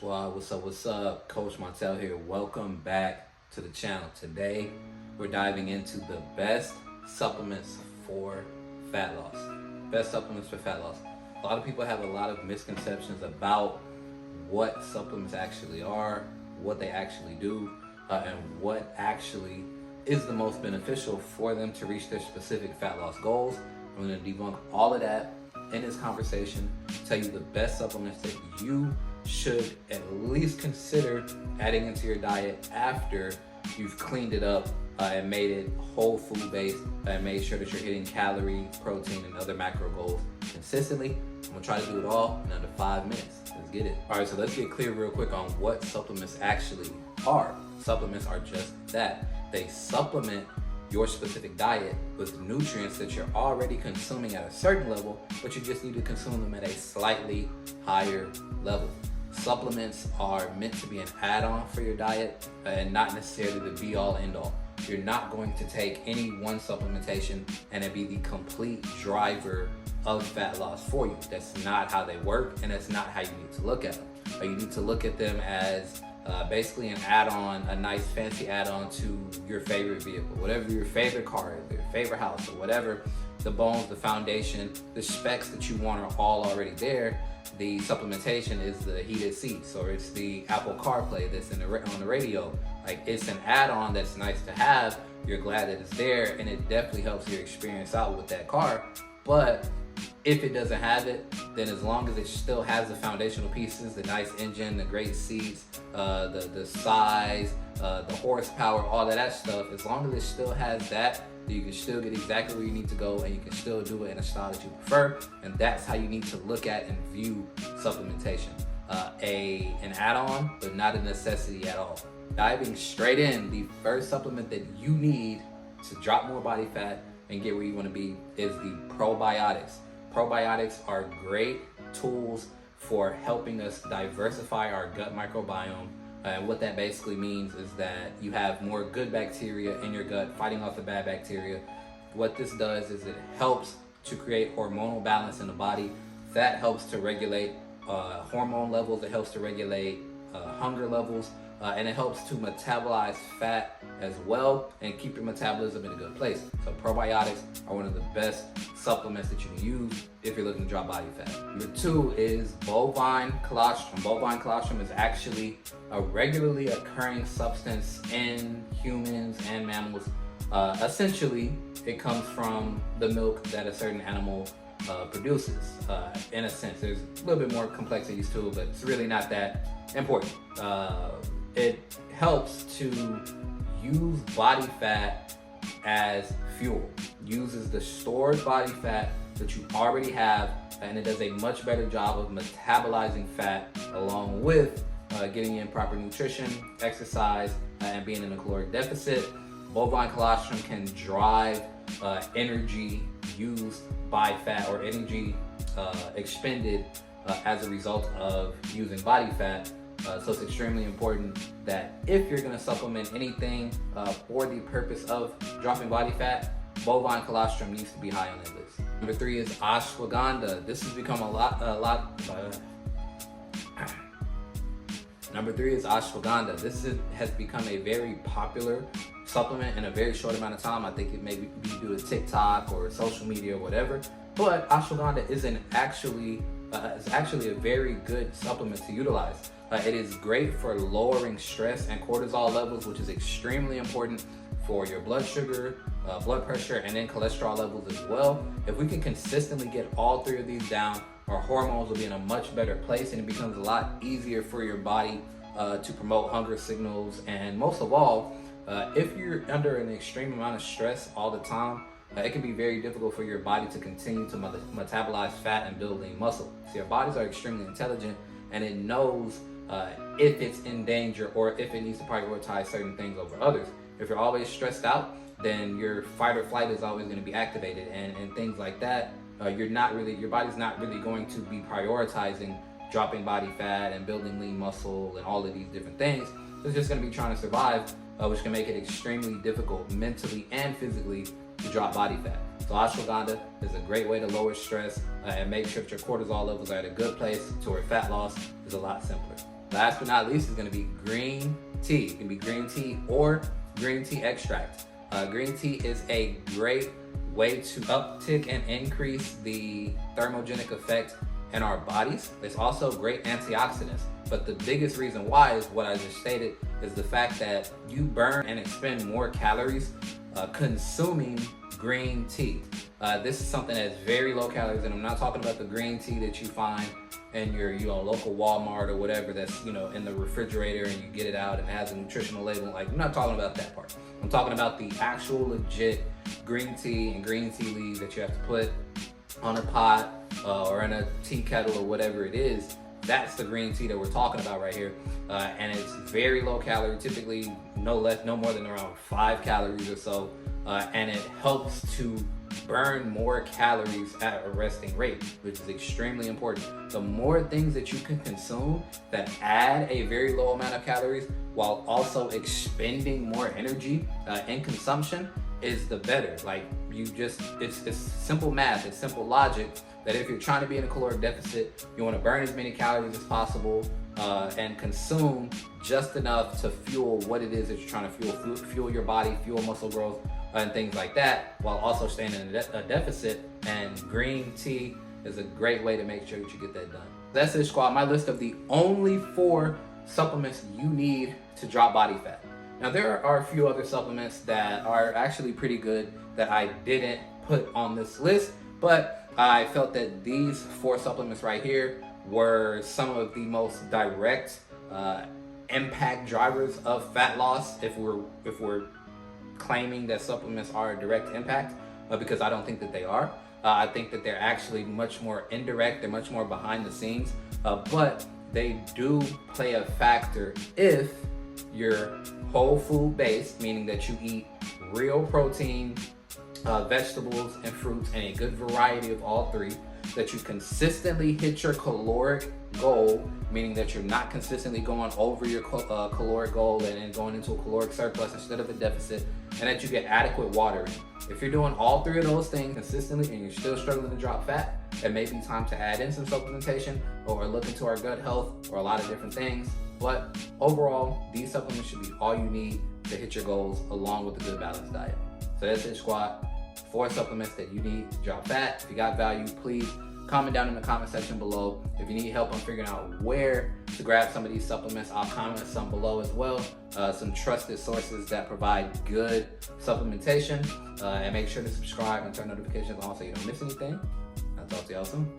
Squad. What's up? Coach Montel here. Welcome back to the channel. Today, we're diving into the best supplements for fat loss. Best supplements for fat loss. A lot of people have a lot of misconceptions about what supplements actually are, what they actually do, and what actually is the most beneficial for them to reach their specific fat loss goals. I'm going to debunk all of that in this conversation, tell you the best supplements that you should at least consider adding into your diet after you've cleaned it up and made it whole food based and made sure that you're hitting calorie, protein, and other macro goals consistently. I'm gonna try to do it all in under 5 minutes. Let's get it. All right, so let's get clear real quick on what supplements actually are. Supplements are just that. They supplement your specific diet with nutrients that you're already consuming at a certain level, but you just need to consume them at a slightly higher level. Supplements are meant to be an add-on for your diet and not necessarily the be-all end-all. You're not going to take any one supplementation and it be the complete driver of fat loss for you. That's not how they work, and that's not how you need to look at them. You need to look at them as basically an add-on, a nice fancy add-on to your favorite vehicle, whatever your favorite car is, your favorite house, or whatever the bones, the foundation, the specs that you want are all already there. The supplementation is the heated seats, or it's the Apple CarPlay that's on the radio. Like, it's an add-on that's nice to have. You're glad that it's there, and it definitely helps your experience out with that car. But if it doesn't have it, then as long as it still has the foundational pieces, the nice engine, the great seats, the size, the horsepower, all of that stuff, as long as it still has that, you can still get exactly where you need to go, and you can still do it in a style that you prefer. And that's how you need to look at and view supplementation. An add-on, but not a necessity at all. Diving straight in, the first supplement that you need to drop more body fat and get where you want to be is the probiotics. Probiotics are great tools for helping us diversify our gut microbiome. And what that basically means is that you have more good bacteria in your gut fighting off the bad bacteria. What this does is it helps to create hormonal balance in the body. That helps to regulate hormone levels. It helps to regulate hunger levels. And it helps to metabolize fat as well and keep your metabolism in a good place. So probiotics are one of the best supplements that you can use if you're looking to drop body fat. Number 2 is Bovine Colostrum. Bovine Colostrum is actually a regularly occurring substance in humans and mammals. Essentially, it comes from the milk that a certain animal produces. In a sense, there's a little bit more complexities to it, but it's really not that important. It helps to use body fat as fuel. Uses the stored body fat that you already have, and it does a much better job of metabolizing fat along with getting in proper nutrition, exercise, and being in a caloric deficit. Bovine colostrum can drive energy used by fat, or energy expended as a result of using body fat. So it's extremely important that if you're going to supplement anything for the purpose of dropping body fat, bovine colostrum needs to be high on that list. Number 3 is ashwagandha. This has become Number 3 is ashwagandha. This has become a very popular supplement in a very short amount of time. I think it may be due to TikTok or social media or whatever. But ashwagandha is actually a very good supplement to utilize. It is great for lowering stress and cortisol levels, which is extremely important for your blood sugar, blood pressure, and then cholesterol levels as well. If we can consistently get all 3 of these down, our hormones will be in a much better place, and it becomes a lot easier for your body to promote hunger signals. And most of all, if you're under an extreme amount of stress all the time, it can be very difficult for your body to continue to metabolize fat and build lean muscle. So our bodies are extremely intelligent, and it knows if it's in danger or if it needs to prioritize certain things over others. If you're always stressed out, then your fight or flight is always going to be activated, and things like that. Your body's not really going to be prioritizing dropping body fat and building lean muscle and all of these different things. It's just going to be trying to survive, which can make it extremely difficult mentally and physically to drop body fat. So ashwagandha is a great way to lower stress and make sure that your cortisol levels are at a good place, to where fat loss is a lot simpler. last but not least is going to be green tea. It can be green tea or green tea extract. Green tea is a great way to uptick and increase the thermogenic effect in our bodies. It's also great antioxidants. But the biggest reason why is what I just stated, is the fact that you burn and expend more calories consuming green tea. This is something that's very low calories, and I'm not talking about the green tea that you find in your local Walmart or whatever that's in the refrigerator and you get it out and it has a nutritional label. Like, I'm not talking about that part. I'm talking about the actual legit green tea and green tea leaves that you have to put on a pot or in a tea kettle or whatever it is. That's the green tea that we're talking about right here, and it's very low calorie, typically no more than around 5 calories or so, and it helps to burn more calories at a resting rate, which is extremely important. The more things that you can consume that add a very low amount of calories while also expending more energy in consumption is the better. Like, it's simple math, it's simple logic, that if you're trying to be in a caloric deficit, you want to burn as many calories as possible and consume just enough to fuel what it is that you're trying to fuel your body, fuel muscle growth, and things like that, while also staying in a deficit. And green tea is a great way to make sure that you get that done. That's it, squad. My list of the only 4 supplements you need to drop body fat. Now, there are a few other supplements that are actually pretty good that I didn't put on this list, but I felt that these 4 supplements right here were some of the most direct impact drivers of fat loss, if we're claiming that supplements are a direct impact, because I don't think that they are. I think that they're actually much more indirect, they're much more behind the scenes, but they do play a factor if you're whole food based, meaning that you eat real protein, vegetables and fruits, and a good variety of all 3, that you consistently hit your caloric goal, meaning that you're not consistently going over your caloric goal and then going into a caloric surplus instead of a deficit, and that you get adequate water in. If you're doing all 3 of those things consistently and you're still struggling to drop fat, it may be time to add in some supplementation or look into our gut health or a lot of different things. But overall, these supplements should be all you need to hit your goals, along with a good balanced diet. So that's it, squad. 4 supplements that you need to drop fat. If you got value, please comment down in the comment section below. If you need help on figuring out where to grab some of these supplements, I'll comment some below as well. Some trusted sources that provide good supplementation. And make sure to subscribe and turn notifications on so you don't miss anything. I'll talk to y'all soon.